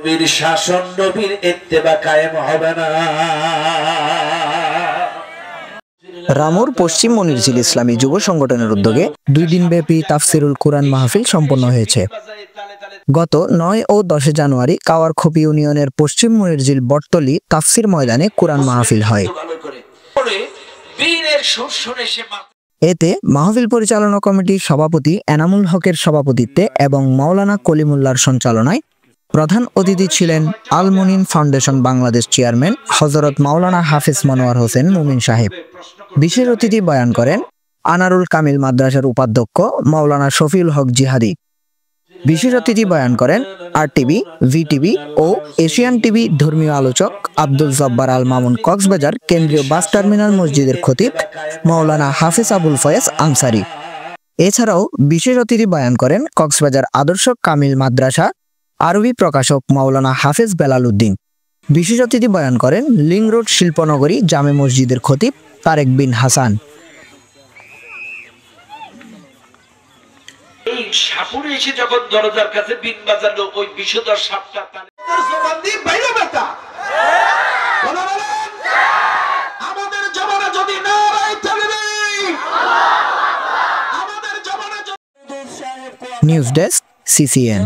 নবীর শাসন নবীর ইত্তেবা কায়েম হবে না। রামুর পশ্চিম মনিরঝিল ইসলামী যুব সংগঠনের উদ্যোগে 2 দিনব্যাপী তাফসিরুল কুরআন মাহফিল সম্পন্ন হয়েছে। গত 9 ও 10 জানুয়ারি কাওয়ারখোপ ইউনিয়নের পশ্চিম মনিরঝিল বটতলী তাফসির ময়দানে কুরআন মাহফিল হয়। এতে মাহফিল পরিচালনা কমিটির সভাপতি এনামুল হকের সভাপতিত্বে এবং মাওলানা কলিমুল্লাহর সঞ্চালনায় প্রধান অতিথি ছিলেন আল মুনিন ফাউন্ডেশন বাংলাদেশ চেয়ারম্যান হযরত মাওলানা হাফেজ মনোয়ার হোসেন মুমিন সাহেব। বিশেষ অতিথি বয়ান করেন আনারুল কামিল মাদ্রাসার উপাধ্যক্ষ মাওলানা শফিউল হক জিহাদি। বিশেষ অতিথি বয়ান করেন আরটিভি, ভিটিভি ও এশিয়ান টিভি ধর্মীয় আলোচক আব্দুল জব্বার আল মামুন কক্সবাজার কেন্দ্রীয় বাস টার্মিনাল মসজিদের খতিব মাওলানা হাফেজ আবুল ফয়েজ আনসারি। এছাড়াও বিশেষ অতিথি বয়ান করেন কক্সবাজার আদর্শ কামিল মাদ্রাসা আরবি প্রকাশক মাওলানা হাফেজ বেলাল উদ্দিন। বিশেষ অতিথি বয়ান করেন লিং রোড শিল্পনগরী জামে মসজিদের খতিব তারেক বিন হাসান। এই সাপুরে এসে যখন দরজার কাছে বিন বাজালো, ওই বিষধর সাপটা তার জবান দিয়ে বাইরে বেটা আমাদের জমানা যদি না রাই চলবে, আমাদের জমানা। News desk, CCN.